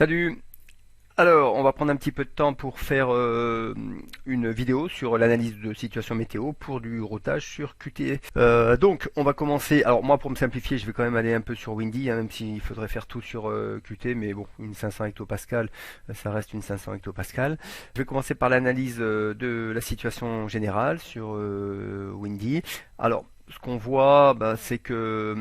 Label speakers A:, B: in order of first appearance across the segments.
A: Salut! Alors, on va prendre un petit peu de temps pour faire une vidéo sur l'analyse de situation météo pour du routage sur Qt. Donc, on va commencer. Alors, moi, pour me simplifier, je vais quand même aller un peu sur Windy, hein, même s'il faudrait faire tout sur Qt, mais bon, une 500 hectopascal, ça reste une 500 hectopascal. Je vais commencer par l'analyse de la situation générale sur Windy. Alors, ce qu'on voit, bah, c'est que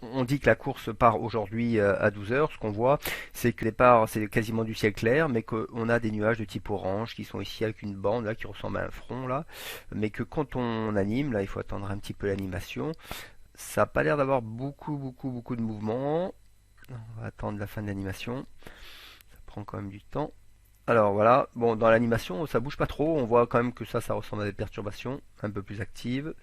A: on dit que la course part aujourd'hui à 12 heures. Ce qu'on voit, c'est que au départ, c'est quasiment du ciel clair, mais qu'on a des nuages de type orange qui sont ici avec une bande là qui ressemble à un front là, mais que quand on anime, là, il faut attendre un petit peu l'animation. Ça n'a pas l'air d'avoir beaucoup de mouvement. On va attendre la fin de l'animation. Ça prend quand même du temps. Alors voilà, bon, dans l'animation, ça bouge pas trop. On voit quand même que ça ressemble à des perturbations un peu plus actives,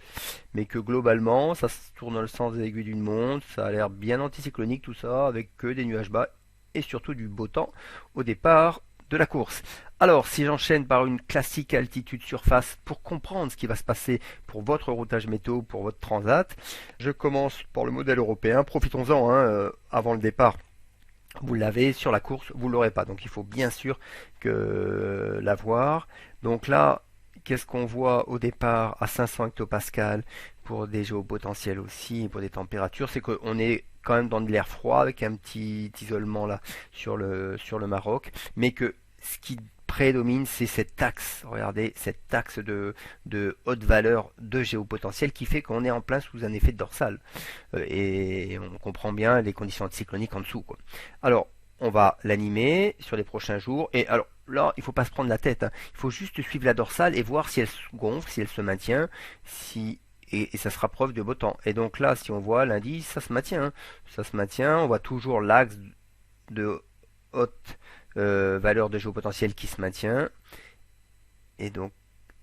A: mais que globalement, ça se tourne dans le sens des aiguilles d'une montre. Ça a l'air bien anticyclonique tout ça, avec que des nuages bas et surtout du beau temps au départ de la course. Alors, si j'enchaîne par une classique altitude surface pour comprendre ce qui va se passer pour votre routage météo, pour votre transat, je commence par le modèle européen. Profitons-en, hein, avant le départ. Vous l'avez sur la course, vous ne l'aurez pas. Donc il faut bien sûr que l'avoir. Donc là, qu'est-ce qu'on voit au départ à 500 hectopascal pour des géopotentiels aussi, pour des températures, c'est qu'on est quand même dans de l'air froid avec un petit isolement là sur le Maroc, mais que ce qui prédomine, c'est cet axe, regardez, cet axe de haute valeur de géopotentiel qui fait qu'on est en plein sous un effet de dorsale. Et on comprend bien les conditions anticycloniques en dessous, quoi. Alors, on va l'animer sur les prochains jours. Et alors là, il ne faut pas se prendre la tête, hein. Il faut juste suivre la dorsale et voir si elle se gonfle, si elle se maintient, si et ça sera preuve de beau temps. Et donc là, si on voit lundi, ça se maintient, hein. Ça se maintient. On voit toujours l'axe de haute valeur de géopotentiel qui se maintient. Et donc,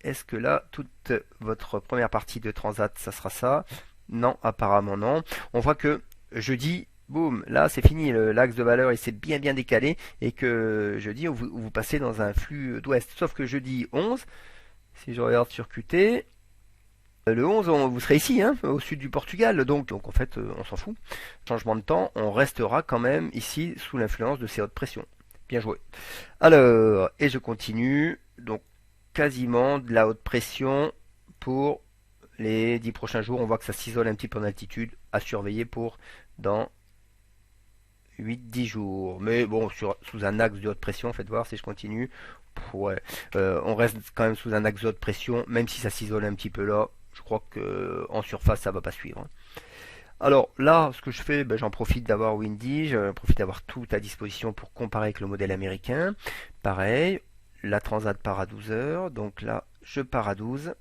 A: est-ce que là, toute votre première partie de transat, ça sera ça? Non, apparemment non. On voit que jeudi, boum, là c'est fini, l'axe de valeur il s'est bien décalé et que jeudi vous passez dans un flux d'ouest. Sauf que jeudi 11, si je regarde sur Qt, le 11 vous serez ici, hein, au sud du Portugal, donc en fait on s'en fout. Changement de temps, on restera quand même ici sous l'influence de ces hautes pressions. Bien joué. Alors, et je continue, donc quasiment de la haute pression pour les 10 prochains jours. On voit que ça s'isole un petit peu en altitude, à surveiller pour dans 8-10 jours. Mais bon, sous un axe de haute pression, faites voir si je continue. Ouais, on reste quand même sous un axe de haute pression, même si ça s'isole un petit peu là. Je crois que en surface, ça va pas suivre, hein. Alors là, ce que je fais, ben, j'en profite d'avoir Windy, j'en profite d'avoir tout à disposition pour comparer avec le modèle américain. Pareil, la Transat part à 12 heures, donc là, je pars à 12.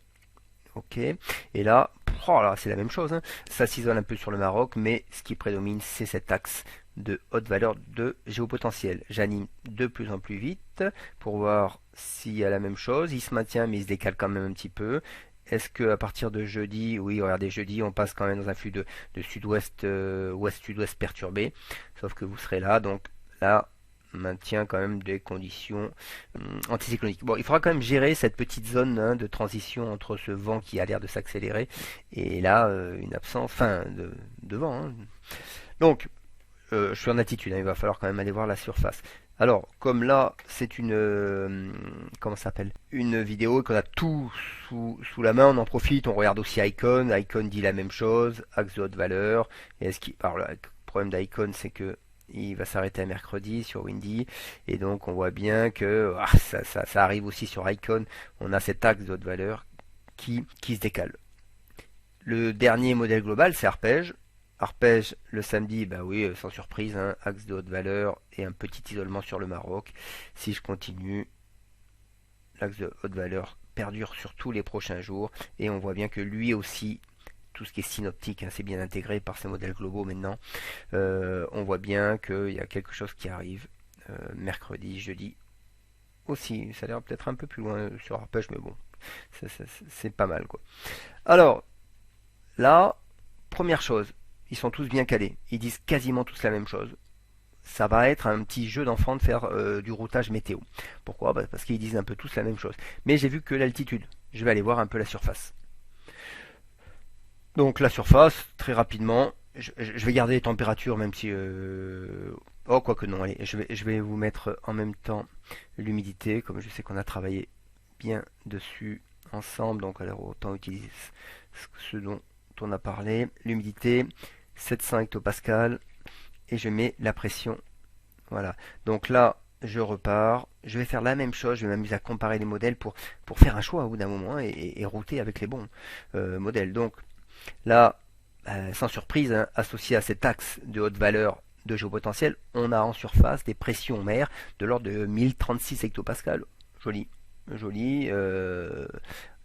A: Ok. Et là, oh là, c'est la même chose, hein. Ça s'isole un peu sur le Maroc, mais ce qui prédomine, c'est cet axe de haute valeur de géopotentiel. J'anime de plus en plus vite pour voir s'il y a la même chose. Il se maintient, mais il se décale quand même un petit peu. Est-ce que à partir de jeudi, oui, regardez, jeudi, on passe quand même dans un flux de sud-ouest, ouest-sud-ouest perturbé. Sauf que vous serez là, donc là, maintient quand même des conditions anticycloniques. Bon, il faudra quand même gérer cette petite zone, hein, de transition entre ce vent qui a l'air de s'accélérer et là une absence, enfin, de vent, hein. Donc, je suis en attitude, hein, il va falloir quand même aller voir la surface. Alors, comme là, c'est une comment ça s'appelle? Une vidéo et qu'on a tout sous la main, on en profite, on regarde aussi Icon. Icon dit la même chose, axe de haute valeur. Et est-ce qu'il, alors le problème d'Icon, c'est que il va s'arrêter à mercredi sur Windy et donc on voit bien que ça arrive aussi sur Icon. On a cet axe de haute valeur qui se décale. Le dernier modèle global, c'est Arpège. Arpège le samedi, bah oui, sans surprise, hein, axe de haute valeur et un petit isolement sur le Maroc. Si je continue, l'axe de haute valeur perdure sur tous les prochains jours et on voit bien que lui aussi, tout ce qui est synoptique, hein, c'est bien intégré par ces modèles globaux maintenant. On voit bien qu'il y a quelque chose qui arrive mercredi, jeudi aussi. Ça a l'air peut-être un peu plus loin sur Arpège, mais bon, c'est pas mal, quoi. Alors là, première chose, ils sont tous bien calés. Ils disent quasiment tous la même chose. Ça va être un petit jeu d'enfant de faire du routage météo. Pourquoi? Bah, parce qu'ils disent un peu tous la même chose. Mais j'ai vu que l'altitude. Je vais aller voir un peu la surface. Donc la surface, très rapidement, je vais garder les températures, même si Oh, quoique non, allez, je vais vous mettre en même temps l'humidité, comme je sais qu'on a travaillé bien dessus ensemble, donc alors autant utiliser ce dont on a parlé. L'humidité, 700 hectopascales, et je mets la pression. Voilà. Donc là, je repars. Je vais faire la même chose. Je vais m'amuser à comparer les modèles pour faire un choix au bout d'un moment et router avec les bons modèles. Donc là, sans surprise, hein, associé à cet axe de haute valeur de géopotentiel, on a en surface des pressions mer de l'ordre de 1036 hectopascales. Joli, joli.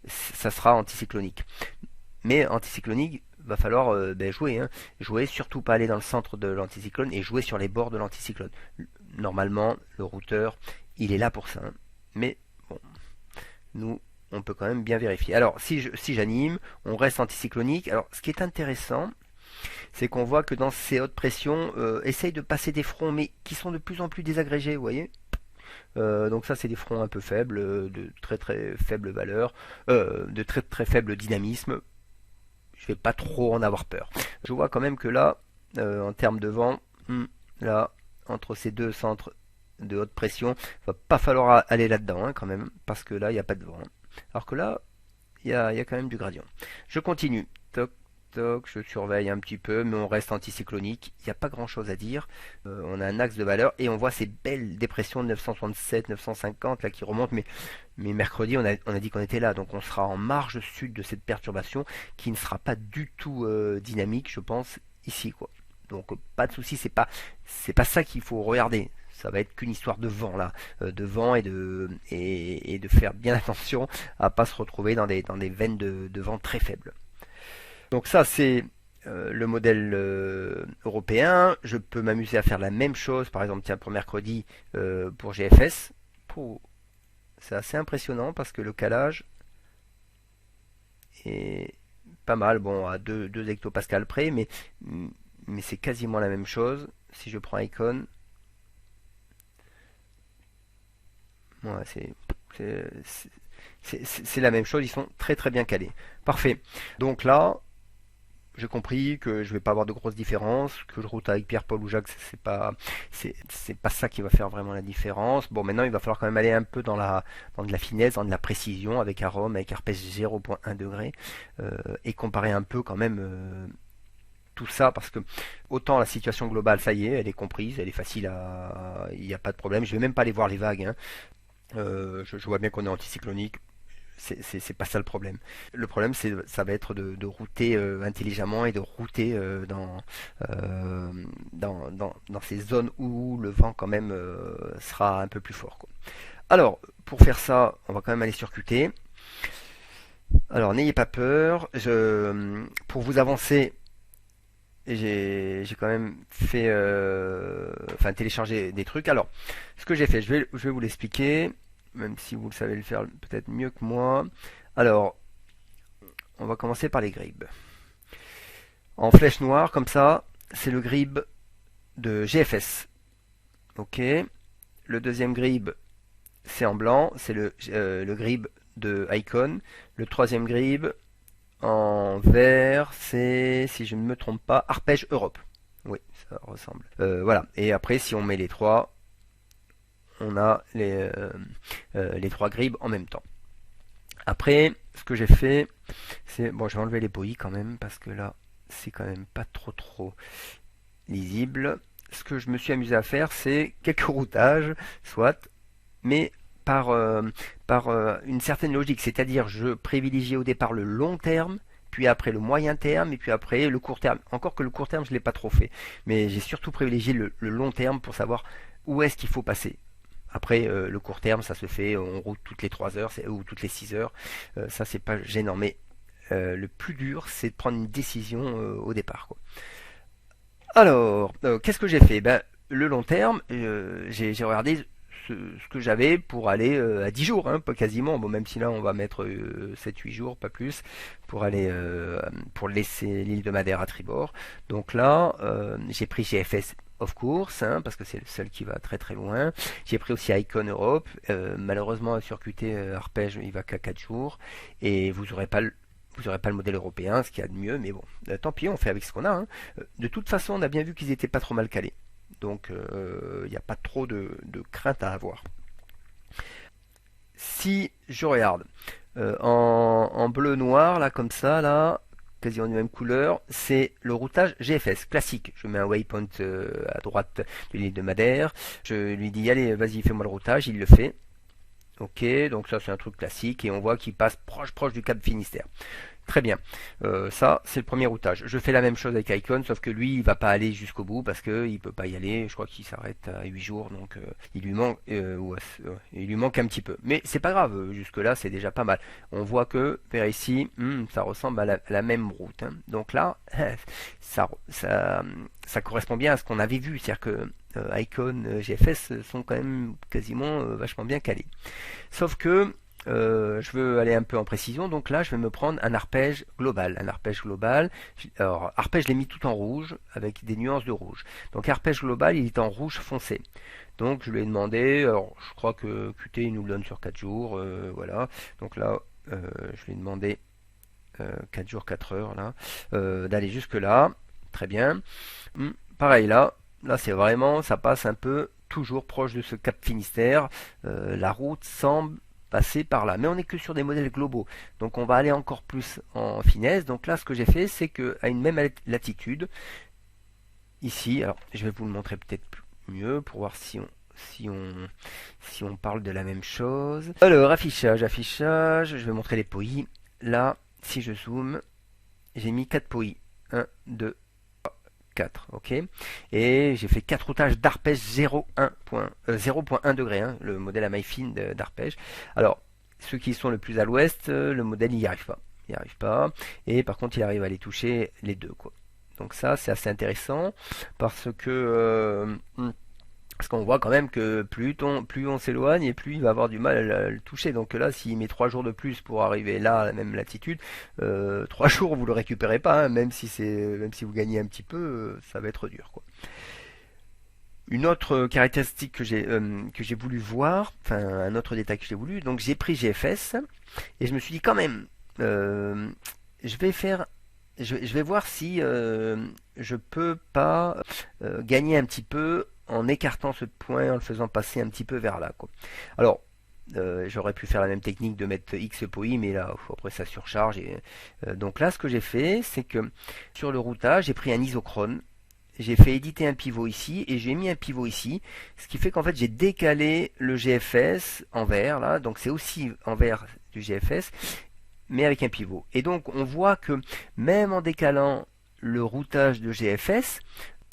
A: Ça sera anticyclonique. Mais anticyclonique, va falloir jouer, hein. Jouer, surtout pas aller dans le centre de l'anticyclone et jouer sur les bords de l'anticyclone. Normalement, le routeur, il est là pour ça, hein. Mais bon, nous, on peut quand même bien vérifier. Alors, si j'anime, on reste anticyclonique. Alors, ce qui est intéressant, c'est qu'on voit que dans ces hautes pressions, essaye de passer des fronts, mais qui sont de plus en plus désagrégés, vous voyez. Donc ça, c'est des fronts un peu faibles, de très très faible valeur, de très très faible dynamisme. Je vais pas trop en avoir peur. Je vois quand même que là, en termes de vent, là, entre ces deux centres de haute pression, il va pas falloir aller là-dedans, hein, quand même, parce que là, il n'y a pas de vent. Alors que là, il y a quand même du gradient. Je continue. Toc, toc, je surveille un petit peu, mais on reste anticyclonique. Il n'y a pas grand-chose à dire. On a un axe de valeur et on voit ces belles dépressions de 967, 950 là qui remontent, mais mercredi, on a dit qu'on était là, donc on sera en marge sud de cette perturbation qui ne sera pas du tout dynamique, je pense, ici, quoi. Donc pas de souci, c'est pas ça qu'il faut regarder. Ça va être qu'une histoire de vent là, de vent et de faire bien attention à pas se retrouver dans des veines de vent très faibles. Donc ça c'est le modèle européen. Je peux m'amuser à faire la même chose, par exemple tiens pour mercredi pour GFS. C'est assez impressionnant parce que le calage est pas mal, bon à 2 hectopascales près, mais c'est quasiment la même chose. Si je prends Icon, ouais, c'est la même chose, ils sont très très bien calés. Parfait. Donc là, j'ai compris que je vais pas avoir de grosses différences, que je route avec Pierre-Paul ou Jacques, c'est pas ça qui va faire vraiment la différence. Bon, maintenant il va falloir quand même aller un peu dans de la finesse, dans de la précision avec arôme, avec arpège 0.1 degré et comparer un peu quand même tout ça parce que autant la situation globale, ça y est, elle est comprise, elle est facile il n'y a pas de problème. Je vais même pas aller voir les vagues, hein. Je vois bien qu'on est anticyclonique. C'est pas ça le problème. Le problème, ça va être de router intelligemment et de router dans ces zones où le vent quand même sera un peu plus fort, quoi. Alors, pour faire ça, on va quand même aller sur Qt. Alors, n'ayez pas peur. Pour vous avancer, j'ai quand même fait, enfin télécharger des trucs. Alors, ce que j'ai fait, je vais vous l'expliquer, même si vous le savez le faire peut-être mieux que moi. Alors, on va commencer par les gribs. En flèche noire, comme ça, c'est le grib de GFS. Ok. Le deuxième grib, c'est en blanc, c'est le grib de Icon. Le troisième grib, en vert, c'est, si je ne me trompe pas, Arpège Europe. Oui, ça ressemble. Voilà. Et après, si on met les trois, on a les trois gribs en même temps. Après, ce que j'ai fait, c'est... Bon, je vais enlever les bouillies quand même, parce que là, c'est quand même pas trop lisible. Ce que je me suis amusé à faire, c'est quelques routages, soit, mais par une certaine logique. C'est-à-dire, je privilégiais au départ le long terme, puis après le moyen terme, et puis après le court terme. Encore que le court terme, je ne l'ai pas trop fait. Mais j'ai surtout privilégié le long terme pour savoir où est-ce qu'il faut passer. Après, le court terme, ça se fait, on route toutes les 3 heures ou toutes les 6 heures. Ça, c'est pas gênant. Mais le plus dur, c'est de prendre une décision au départ, quoi. Alors, qu'est-ce que j'ai fait? Ben, le long terme, j'ai regardé ce que j'avais pour aller à 10 jours, hein, pas quasiment. Bon, même si là, on va mettre 7-8 jours, pas plus, pour aller pour laisser l'île de Madère à tribord. Donc là, j'ai pris GFS of course, hein, parce que c'est le seul qui va très très loin. J'ai pris aussi Icon Europe. Malheureusement, sur Qt Arpège, il va qu'à 4 jours. Et vous aurez pas le modèle européen, ce qu'il y a de mieux, mais bon, tant pis, on fait avec ce qu'on a, hein. De toute façon, on a bien vu qu'ils étaient pas trop mal calés. donc il n'y a pas trop de crainte à avoir. Si je regarde en bleu noir, là comme ça, là, quasiment de même couleur, c'est le routage GFS classique. Je mets un waypoint à droite de l'île de Madère, je lui dis allez vas-y fais-moi le routage, il le fait. Ok, donc ça c'est un truc classique et on voit qu'il passe proche du Cap Finistère. Très bien. Ça, c'est le premier routage. Je fais la même chose avec Icon, sauf que lui, il va pas aller jusqu'au bout parce que il peut pas y aller. Je crois qu'il s'arrête à 8 jours, donc il lui manque un petit peu. Mais c'est pas grave. Jusque-là, c'est déjà pas mal. On voit que vers ici, ça ressemble à la même route, hein. Donc là, ça correspond bien à ce qu'on avait vu. C'est-à-dire que Icon, GFS sont quand même quasiment vachement bien calés. Sauf que je veux aller un peu en précision, donc là je vais me prendre un arpège global. Un arpège global, alors arpège je l'ai mis tout en rouge avec des nuances de rouge. Donc arpège global il est en rouge foncé. Donc je lui ai demandé, alors je crois que Qt il nous le donne sur 4 jours, voilà. Donc là je lui ai demandé 4 jours 4 heures là, d'aller jusque là, très bien. Pareil là c'est vraiment, ça passe un peu toujours proche de ce Cap Finistère. La route semble passer par là. Mais on n'est que sur des modèles globaux. Donc on va aller encore plus en finesse. Donc là, ce que j'ai fait, c'est que à une même latitude, ici, alors je vais vous le montrer peut-être mieux pour voir si on parle de la même chose. Alors, affichage, je vais montrer les POI. Là, si je zoome, j'ai mis 4 POI. 1, 2, 4, ok. Et j'ai fait 4 routages d'arpège 0.1 degré, hein, le modèle à maille fine d'arpège. Alors, ceux qui sont le plus à l'ouest, le modèle il n'y arrive pas. Il n'y arrive pas. Et par contre, il arrive à les toucher les deux, quoi. Donc ça, c'est assez intéressant parce que parce qu'on voit quand même que plus on s'éloigne et plus il va avoir du mal à le toucher. Donc là, s'il met 3 jours de plus pour arriver là à la même latitude, 3 jours vous le récupérez pas, hein, même si vous gagnez un petit peu, ça va être dur, quoi. Une autre caractéristique que j'ai voulu voir, enfin un autre détail que j'ai voulu, donc j'ai pris GFS et je me suis dit quand même, je vais faire je vais voir si je peux pas gagner un petit peu en écartant ce point, en le faisant passer un petit peu vers là, quoi. Alors, j'aurais pu faire la même technique de mettre X POI, mais là, après ça surcharge. Donc là, ce que j'ai fait, c'est que sur le routage, j'ai pris un isochrone. J'ai fait éditer un pivot ici et j'ai mis un pivot ici, ce qui fait qu'en fait j'ai décalé le GFS en vert là, donc c'est aussi en vert du GFS, mais avec un pivot. Et donc on voit que même en décalant le routage de GFS,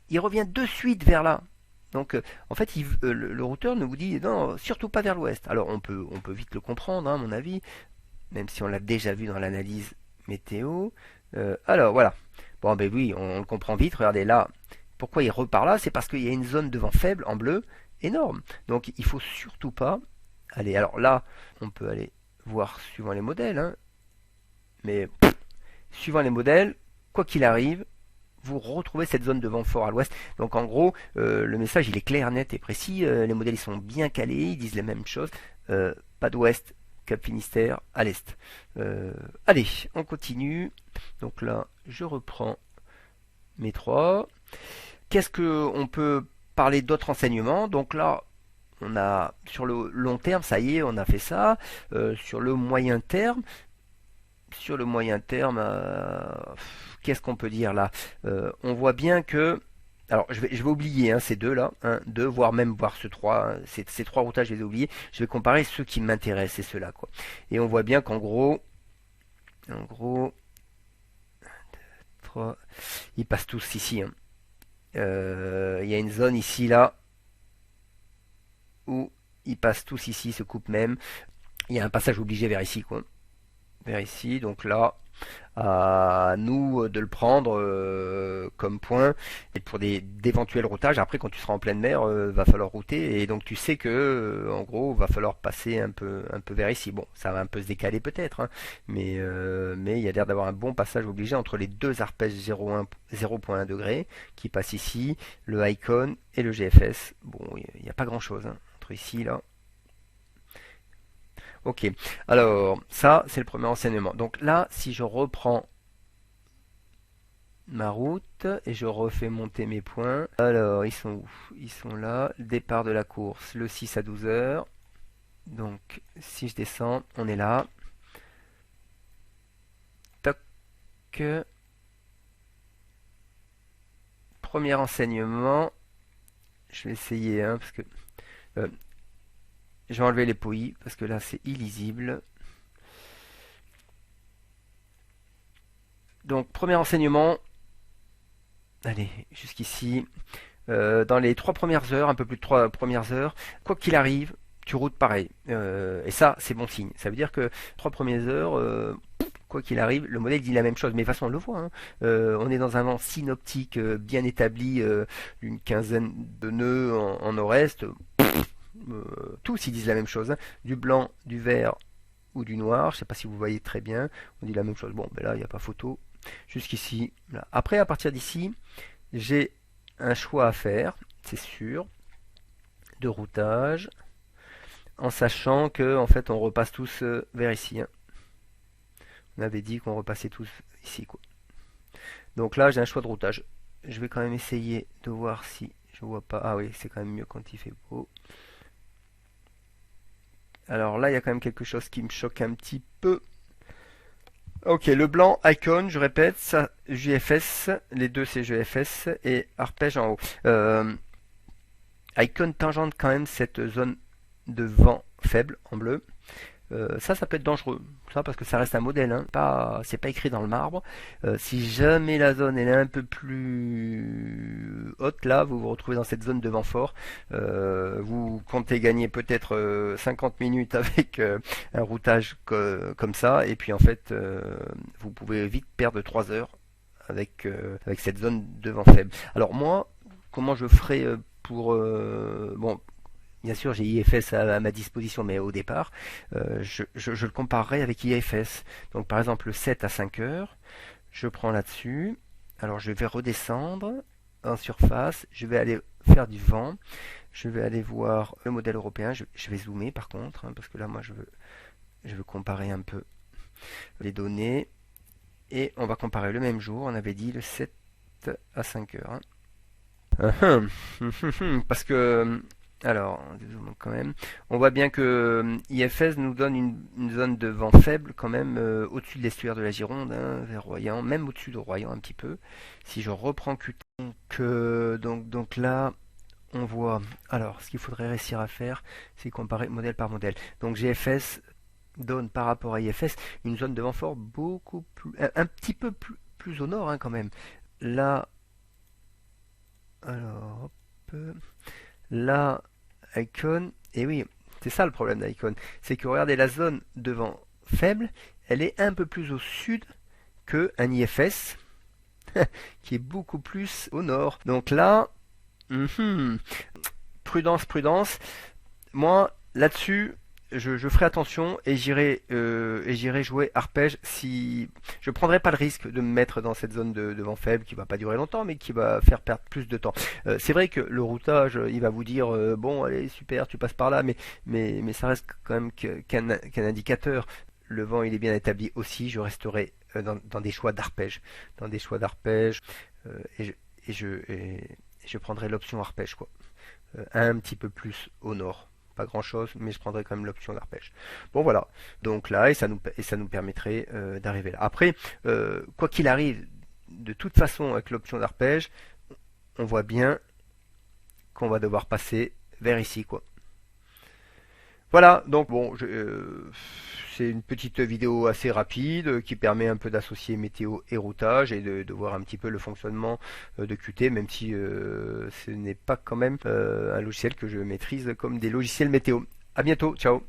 A: il revient de suite vers là. Donc en fait le routeur ne vous dit non, surtout pas vers l'ouest. Alors on peut vite le comprendre, hein, à mon avis, même si on l'a déjà vu dans l'analyse météo. Alors voilà. Bon ben oui, on le comprend vite. Regardez là. Pourquoi il repart là? C'est parce qu'il y a une zone de vent faible en bleu énorme. Donc il faut surtout pas aller. Alors là, on peut aller voir suivant les modèles, hein, mais suivant les modèles, quoi qu'il arrive, vous retrouvez cette zone de vent fort à l'ouest. Donc en gros, le message il est clair, net et précis. Les modèles ils sont bien calés, ils disent les mêmes choses. Pas d'ouest, Cap Finistère à l'est. Allez, on continue. Donc là, je reprends mes 3. Qu'est-ce que on peut parler d'autres enseignements? Donc là, on a sur le long terme, ça y est, on a fait ça. Sur le moyen terme, qu'est-ce qu'on peut dire là? On voit bien que, alors je vais oublier, hein, ces deux là, 1, 2, voire même voir ce 3, hein, ces 3 routages, je les ai oubliés. Je vais comparer ceux qui m'intéressent, c'est ceux-là, quoi. Et on voit bien qu'en gros, 1, 2, 3, ils passent tous ici, hein. Il y a une zone ici là où ils passent tous ici, se coupent même. Il y a un passage obligé vers ici, quoi. Vers ici, donc là, à nous de le prendre comme point et pour d'éventuels routages. Après, quand tu seras en pleine mer, va falloir router et donc tu sais que en gros, va falloir passer un peu vers ici. Bon, ça va un peu se décaler peut-être, hein, mais il y a l'air d'avoir un bon passage obligé entre les deux arpèges 0.1 degré qui passent ici, le Icon et le GFS. Bon, il n'y a pas grand-chose, hein, entre ici là. Ok, alors ça c'est le premier enseignement. Donc là, si je reprends ma route et je refais monter mes points. Alors, ils sont où? Ils sont là. Départ de la course, le 6 à 12 heures. Donc, si je descends, on est là. Toc. Premier enseignement. Je vais essayer, hein, parce que euh, je vais enlever les POI, parce que là, c'est illisible. Donc, premier enseignement. Allez, jusqu'ici. Dans les 3 premières heures, un peu plus de 3 premières heures, quoi qu'il arrive, tu routes pareil. Et ça, c'est bon signe. Ça veut dire que 3 premières heures, quoi qu'il arrive, le modèle dit la même chose. Mais de toute façon, on le voit, hein. On est dans un vent synoptique bien établi d'une quinzaine de nœuds en nord-est. Tous ils disent la même chose, hein. Du blanc, du vert ou du noir. Je sais pas si vous voyez très bien. On dit la même chose. Bon, ben là, il n'y a pas photo. Jusqu'ici. Là. Après, à partir d'ici, j'ai un choix à faire, c'est sûr, de routage, en sachant que en fait on repasse tous vers ici, hein. On avait dit qu'on repassait tous ici, quoi. Donc là j'ai un choix de routage. Je vais quand même essayer de voir si je vois pas. Ah oui, c'est quand même mieux quand il fait beau. Alors là il y a quand même quelque chose qui me choque un petit peu. Ok, le blanc, icon, je répète, ça, JFS, les deux c'est JFS et arpège en haut. Icon tangente quand même cette zone de vent faible en bleu. Ça peut être dangereux. Ça, parce que ça reste un modèle, hein. C'est pas écrit dans le marbre. Si jamais la zone elle est un peu plus haute, là, vous vous retrouvez dans cette zone de vent fort. Vous comptez gagner peut-être 50 minutes avec un routage comme ça, et puis en fait, vous pouvez vite perdre 3 heures avec cette zone de vent faible. Alors moi, comment je ferai pour bon, bien sûr, j'ai IFS à ma disposition, mais au départ, je le comparerai avec IFS. Donc, par exemple, le 7 à 5 heures, je prends là-dessus. Alors, je vais redescendre en surface. Je vais aller faire du vent. Je vais aller voir le modèle européen. Je vais zoomer, par contre, hein, parce que là, moi, je veux comparer un peu les données. Et on va comparer le même jour. On avait dit le 7 à 5 heures, hein. Parce que alors, quand même, on voit bien que IFS nous donne une zone de vent faible quand même au-dessus de l'estuaire de la Gironde, hein, vers Royan, même au-dessus de Royan un petit peu. Si je reprends QT, donc là, on voit. Alors, ce qu'il faudrait réussir à faire, c'est comparer modèle par modèle. Donc GFS donne par rapport à IFS une zone de vent fort beaucoup plus, un petit peu plus au nord, hein, quand même. Là, alors, hop, là. Icon, et oui, c'est ça le problème d'Icon, c'est que regardez la zone de vent faible, elle est un peu plus au sud que un IFS, qui est beaucoup plus au nord. Donc là, prudence, prudence. Moi, là-dessus, je ferai attention et j'irai jouer arpège si je prendrai pas le risque de me mettre dans cette zone de vent faible qui va pas durer longtemps mais qui va faire perdre plus de temps. C'est vrai que le routage il va vous dire bon allez super tu passes par là mais ça reste quand même qu'un indicateur. Le vent il est bien établi aussi, je resterai dans des choix d'arpège, et je prendrai l'option arpège quoi. Un petit peu plus au nord. Pas grand chose, mais je prendrai quand même l'option d'arpège. Bon voilà, donc là, et ça nous permettrait d'arriver là. Après, quoi qu'il arrive, de toute façon, avec l'option d'arpège, on voit bien qu'on va devoir passer vers ici, quoi. Voilà, donc bon, c'est une petite vidéo assez rapide qui permet un peu d'associer météo et routage et de voir un petit peu le fonctionnement de Qt, même si ce n'est pas quand même un logiciel que je maîtrise comme des logiciels météo. À bientôt, ciao.